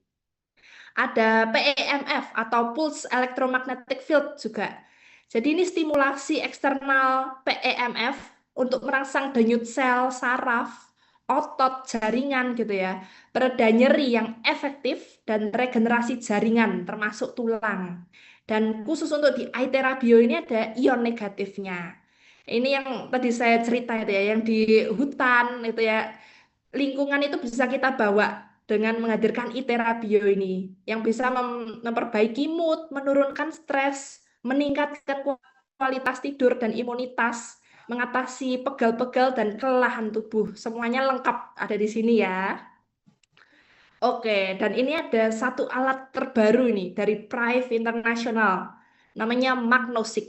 Ada PEMF atau Pulse Electromagnetic Field juga. Jadi ini stimulasi eksternal PEMF untuk merangsang denyut sel, saraf, otot, jaringan gitu ya. Pereda nyeri yang efektif dan regenerasi jaringan termasuk tulang. Dan khusus untuk di iTera Bio ini ada ion negatifnya. Ini yang tadi saya cerita itu ya, yang di hutan itu ya, lingkungan itu bisa kita bawa dengan menghadirkan iTera Bio ini yang bisa memperbaiki mood, menurunkan stres, meningkatkan kualitas tidur dan imunitas, mengatasi pegal-pegal dan kelelahan tubuh. Semuanya lengkap ada di sini ya. Oke, dan ini ada satu alat terbaru ini dari Prive International, namanya Magnosik.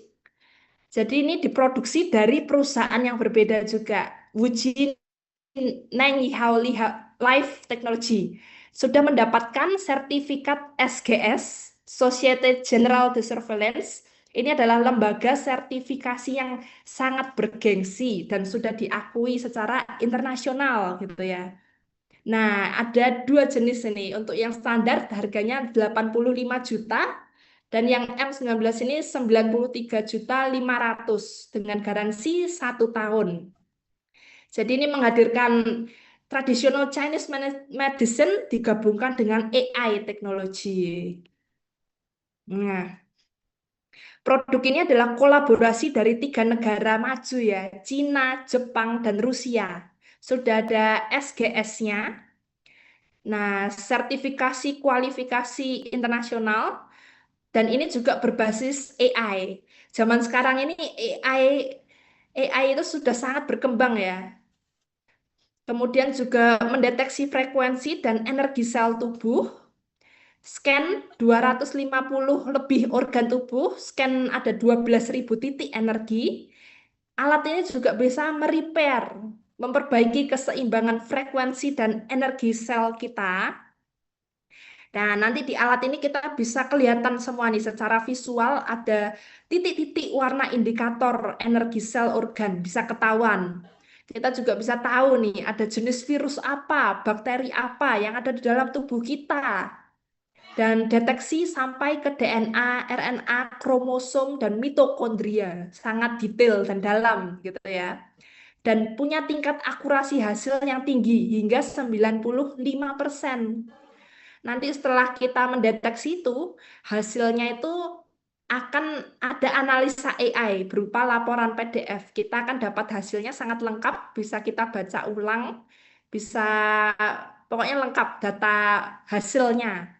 Jadi ini diproduksi dari perusahaan yang berbeda juga, Wuji Nanghao Life Technology sudah mendapatkan sertifikat SGS, Societe Generale de Surveillance. Ini adalah lembaga sertifikasi yang sangat bergengsi dan sudah diakui secara internasional gitu ya. Nah, ada dua jenis ini. Untuk yang standar harganya 85 juta dan yang M19 ini 93.500.000 dengan garansi 1 tahun. Jadi ini menghadirkan traditional Chinese medicine digabungkan dengan AI teknologi. Nah, produk ini adalah kolaborasi dari 3 negara maju ya, Cina, Jepang, dan Rusia. Sudah ada SGS-nya. Nah, sertifikasi kualifikasi internasional, dan ini juga berbasis AI. Zaman sekarang ini AI itu sudah sangat berkembang ya. Kemudian juga mendeteksi frekuensi dan energi sel tubuh, scan 250 lebih organ tubuh, scan ada 12.000 titik energi. Alat ini juga bisa merepair, memperbaiki keseimbangan frekuensi dan energi sel kita. Nah, nanti di alat ini kita bisa kelihatan semua nih secara visual, ada titik-titik warna indikator energi sel organ, bisa ketahuan. Kita juga bisa tahu nih ada jenis virus apa, bakteri apa yang ada di dalam tubuh kita. Dan deteksi sampai ke DNA, RNA, kromosom, dan mitokondria. Sangat detail dan dalam gitu ya. Dan punya tingkat akurasi hasil yang tinggi hingga 95%. Nanti setelah kita mendeteksi itu, hasilnya itu akan ada analisa AI berupa laporan PDF. Kita akan dapat hasilnya sangat lengkap, bisa kita baca ulang, bisa pokoknya lengkap data hasilnya.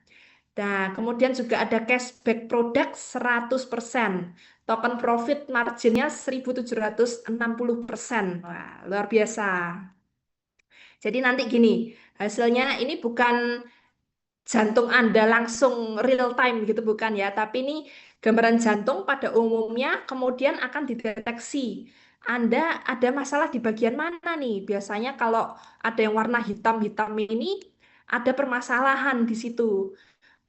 Nah, kemudian juga ada cashback produk 100%. Token profit marginnya 1.760%. Wah, luar biasa. Jadi nanti gini, hasilnya ini bukan jantung Anda langsung real time gitu bukan ya, tapi ini gambaran jantung pada umumnya kemudian akan dideteksi. Anda ada masalah di bagian mana nih? Biasanya kalau ada yang warna hitam-hitam ini ada permasalahan di situ.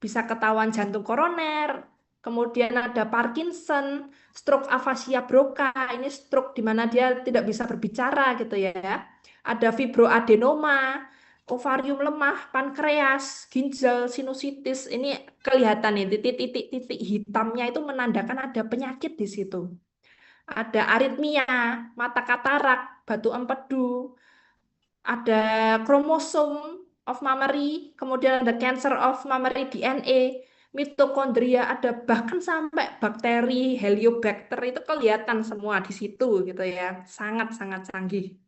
Bisa ketahuan jantung koroner, kemudian ada Parkinson, stroke afasia Broca, ini stroke di mana dia tidak bisa berbicara gitu ya. Ada fibroadenoma, ovarium lemah, pankreas, ginjal, sinusitis. Ini kelihatan nih titik-titik hitamnya itu menandakan ada penyakit di situ. Ada aritmia, mata katarak, batu empedu, ada kromosom of mammary, kemudian ada cancer of mammary DNA, mitokondria, ada bahkan sampai bakteri Heliobacter itu kelihatan semua di situ gitu ya. Sangat-sangat canggih.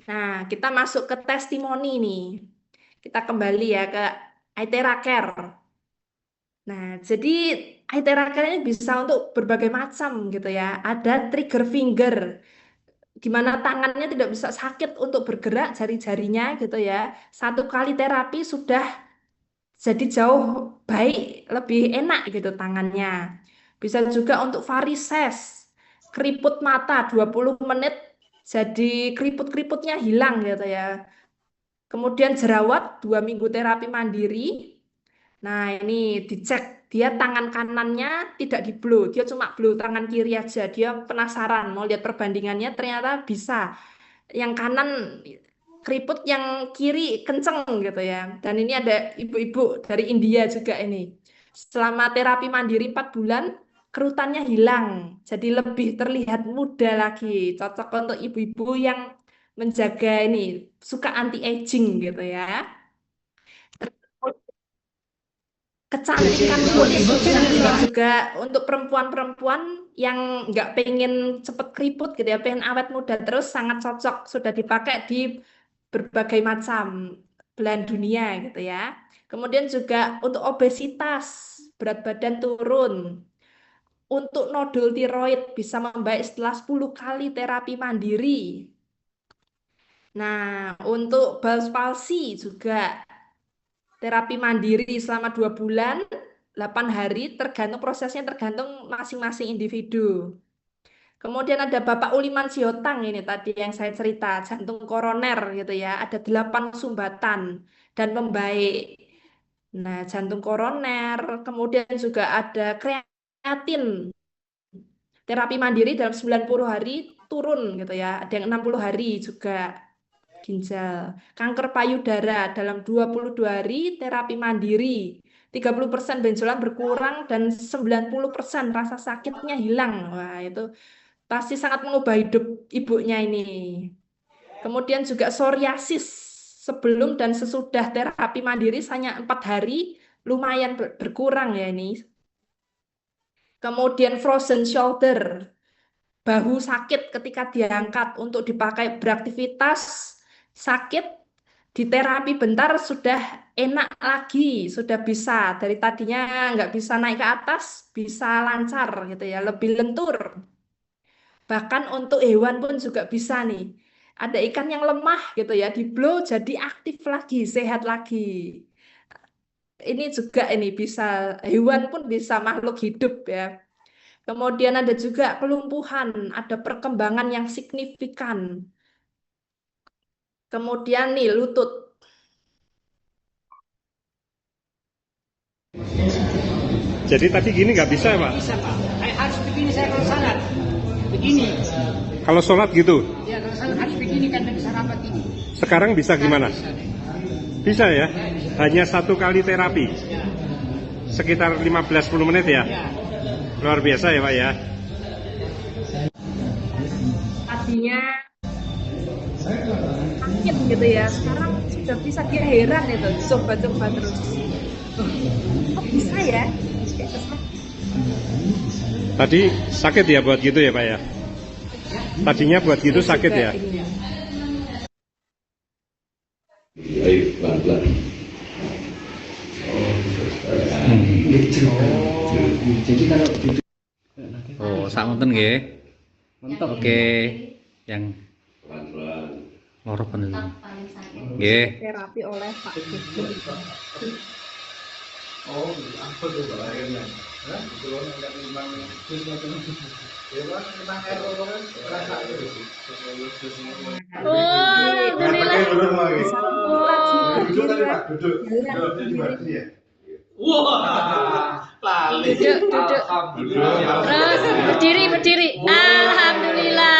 Nah, kita masuk ke testimoni nih. Kita kembali ya ke Aithera-Care. Nah, jadi Aithera-Care ini bisa untuk berbagai macam gitu ya. Ada trigger finger, di mana tangannya tidak bisa sakit untuk bergerak jari-jarinya gitu ya. Satu kali terapi sudah jadi jauh baik, lebih enak gitu tangannya. Bisa juga untuk varises, keriput mata 20 menit jadi keriput-keriputnya hilang gitu ya. Kemudian jerawat 2 minggu terapi mandiri. Nah, ini dicek dia tangan kanannya tidak di blow, dia cuma blow tangan kiri aja. Dia penasaran mau lihat perbandingannya, ternyata bisa. Yang kanan keriput, yang kiri kenceng gitu ya. Dan ini ada ibu-ibu dari India juga ini. Selama terapi mandiri 4 bulan, kerutannya hilang. Jadi lebih terlihat muda lagi. Cocok untuk ibu-ibu yang menjaga ini, suka anti-aging gitu ya. Kecantikan kulit juga untuk perempuan-perempuan yang nggak pengen cepet keriput gitu ya, pengen awet muda terus, sangat cocok, sudah dipakai di berbagai macam belahan dunia gitu ya. Kemudian juga untuk obesitas, berat badan turun. Untuk nodul tiroid bisa membaik setelah 10 kali terapi mandiri. Nah, untuk Bell's palsy juga terapi mandiri selama 2 bulan, 8 hari, tergantung prosesnya, tergantung masing-masing individu. Kemudian ada Bapak Uliman Siotang ini tadi yang saya cerita, jantung koroner gitu ya, ada 8 sumbatan dan membaik. Nah, jantung koroner, kemudian juga ada kreatin, terapi mandiri dalam 90 hari turun gitu ya, ada yang 60 hari juga. Ginjal, kanker payudara dalam 22 hari terapi mandiri, 30% benjolan berkurang dan 90% rasa sakitnya hilang. Wah, itu pasti sangat mengubah hidup ibunya ini. Kemudian juga psoriasis sebelum dan sesudah terapi mandiri hanya 4 hari, lumayan berkurang ya ini. Kemudian frozen shoulder, bahu sakit ketika diangkat untuk dipakai beraktivitas, sakit, di terapi bentar sudah enak lagi, sudah bisa. Dari tadinya nggak bisa naik ke atas, bisa lancar gitu ya, lebih lentur. Bahkan untuk hewan pun juga bisa nih. Ada ikan yang lemah gitu ya, di blow jadi aktif lagi, sehat lagi. Ini juga ini bisa, hewan pun bisa, makhluk hidup ya. Kemudian ada juga kelumpuhan, ada perkembangan yang signifikan. Kemudian nih lutut. Jadi tadi gini nggak bisa ya Pak? Bisa Pak. Harus begini saya kalau salat. Begini. Kalau sholat gitu? Ya kalau salat harus begini kan bisa rapat ini. Sekarang bisa gimana? Bisa deh. Bisa ya? Hanya 1 kali terapi? Ya. Sekitar 15-10 menit ya? Ya. Luar biasa ya Pak ya? Tadinya sakit gitu ya, sekarang sudah bisa, dia heran itu, coba-coba terus. Kok bisa ya? Tadi sakit ya buat gitu ya Pak ya? Tadinya buat gitu sakit ya? Ayo pelan-pelan. Jadi kalau Oh, sak wonten nggih. mentok Oke. Yang Pelan-pelan. loro bener. Nggih. terapi oleh Pak Gubernur. Alhamdulillah. Bisa lagi berdiri lagi, jalan sendiri. Duduk. Terus berdiri. Alhamdulillah.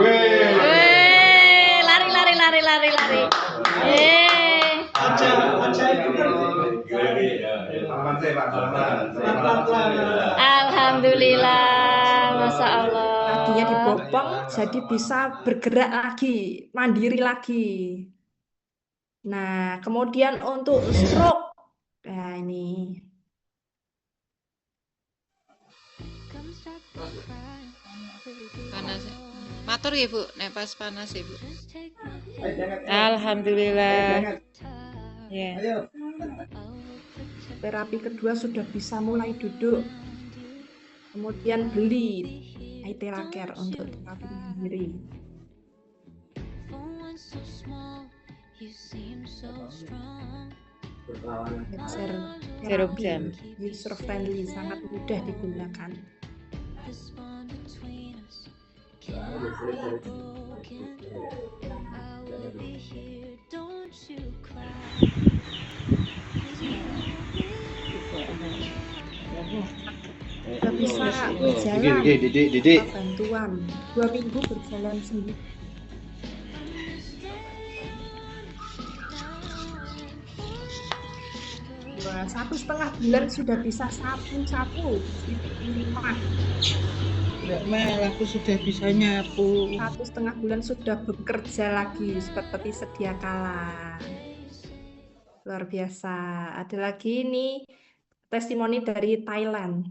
Weh, lari. Alhamdulillah, Masya Allah. Kakinya dibopong, jadi bisa bergerak lagi, mandiri lagi. Nah, kemudian untuk stroke, nah ini. Panas. Matur ya Bu, nek pas panas ya Bu. Alhamdulillah. Ya. Terapi kedua sudah bisa mulai duduk. Kemudian beli Aithera Care untuk terapi mandiri. Jarum jam. User friendly, sangat mudah digunakan. Sudah bisa berjalan tanpa bantuan. 2 minggu berjalan sendiri. 1,5 bulan sudah bisa sapu-sapu. Mbak Mel, aku sudah bisa nyapu. 1,5 bulan sudah bekerja lagi seperti sedia kala. Luar biasa. Ada lagi nih testimoni dari Thailand.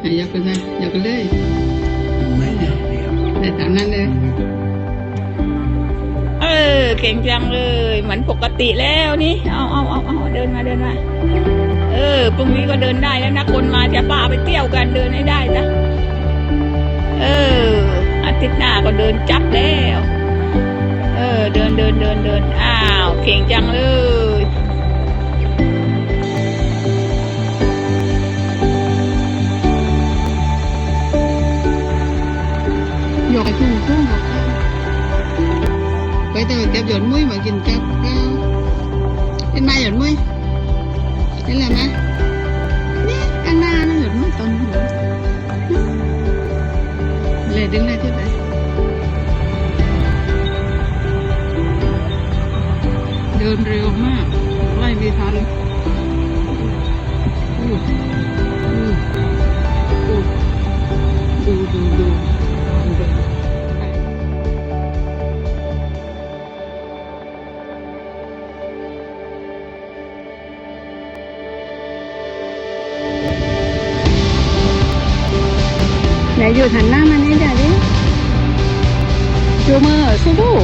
Yuk ke deh. Để tanganเลยเก่งจังเลยเหมือนปกติแล้วนี่เอาเดินมาพรุ่งนี้ก็เดินได้แล้วนะคนมาจะพาไปเที่ยวกันเดินให้ได้จ้ะอาทิตย์หน้าก็เดินจับแล้วเดินอ้าวเก่งจังเลยDọt chung xuống một cái tao kẹp dọn muối mà kìm kẹp cái mai dọn muối thế là má cái na nó dọn muối toàn lệ đứng lại thế vậyเดินเร็วมากไล่ไม่ทันดูไหนอยู่หันหน้ามานี่เดี๋ยวดิชูมือสู้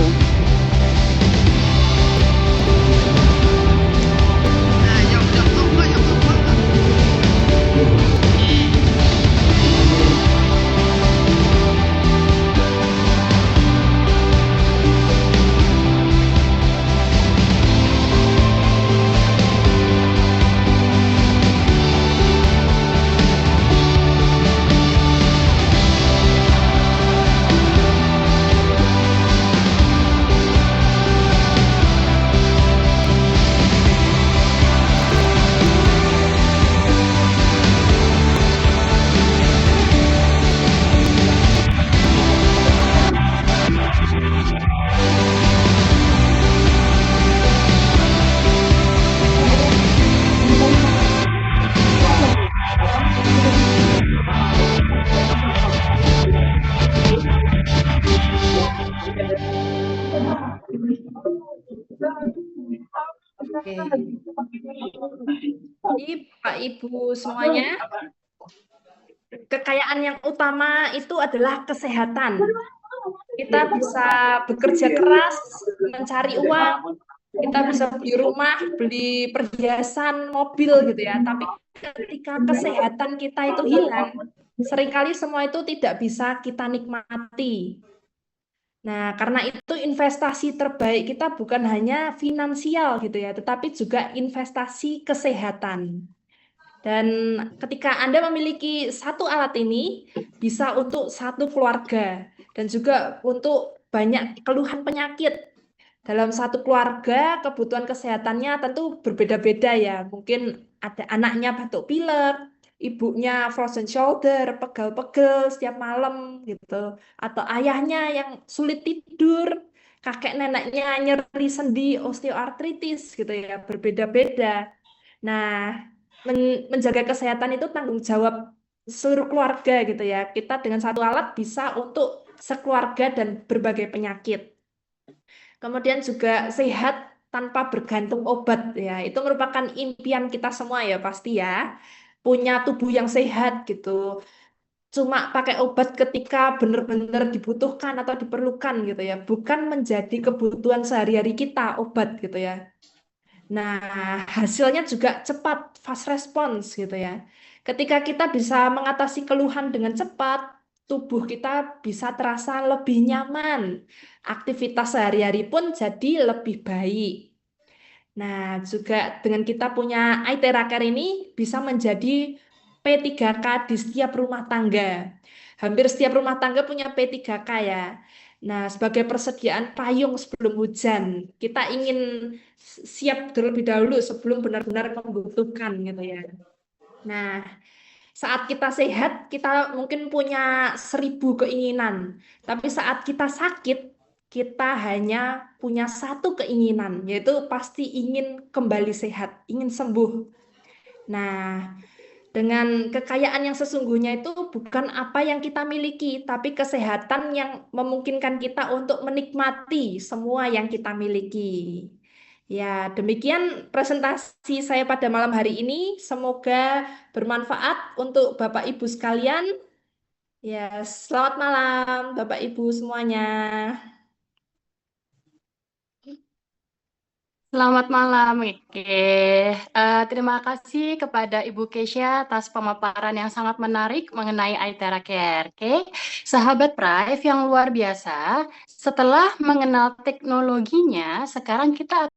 Jadi, Pak Ibu semuanya, kekayaan yang utama itu adalah kesehatan. Kita bisa bekerja keras, mencari uang, kita bisa beli rumah, beli perhiasan, mobil gitu ya. Tapi ketika kesehatan kita itu hilang, seringkali semua itu tidak bisa kita nikmati. Nah, karena itu investasi terbaik kita bukan hanya finansial gitu ya, tetapi juga investasi kesehatan. Dan ketika Anda memiliki satu alat ini, bisa untuk satu keluarga dan juga untuk banyak keluhan penyakit. Dalam satu keluarga, kebutuhan kesehatannya tentu berbeda-beda ya. Mungkin ada anaknya batuk pilek, ibunya frozen shoulder, pegal-pegal setiap malam gitu. Atau ayahnya yang sulit tidur, kakek neneknya nyeri sendi, osteoartritis gitu ya, berbeda-beda. Nah, menjaga kesehatan itu tanggung jawab seluruh keluarga gitu ya. Kita dengan satu alat bisa untuk sekeluarga dan berbagai penyakit. Kemudian juga sehat tanpa bergantung obat ya. Itu merupakan impian kita semua ya pasti ya. Punya tubuh yang sehat gitu. Cuma pakai obat ketika benar-benar dibutuhkan atau diperlukan gitu ya. Bukan menjadi kebutuhan sehari-hari kita obat gitu ya. Nah, hasilnya juga cepat, fast response gitu ya. Ketika kita bisa mengatasi keluhan dengan cepat, tubuh kita bisa terasa lebih nyaman. Aktivitas sehari-hari pun jadi lebih baik. Nah, juga dengan kita punya IT Tracker ini bisa menjadi P3K di setiap rumah tangga. Hampir setiap rumah tangga punya P3K ya. Nah, sebagai persediaan payung sebelum hujan, kita ingin siap terlebih dahulu sebelum benar-benar membutuhkan gitu ya. Nah, saat kita sehat, kita mungkin punya 1000 keinginan. Tapi saat kita sakit, kita hanya punya satu keinginan, yaitu pasti ingin kembali sehat, ingin sembuh. Nah, dengan kekayaan yang sesungguhnya itu bukan apa yang kita miliki, tapi kesehatan yang memungkinkan kita untuk menikmati semua yang kita miliki. Ya, demikian presentasi saya pada malam hari ini. Semoga bermanfaat untuk Bapak Ibu sekalian. Ya, selamat malam Bapak Ibu semuanya. Selamat malam, Oke. Terima kasih kepada Ibu Keisha atas pemaparan yang sangat menarik mengenai iTera Care. Oke, sahabat Prive yang luar biasa, setelah mengenal teknologinya, sekarang kita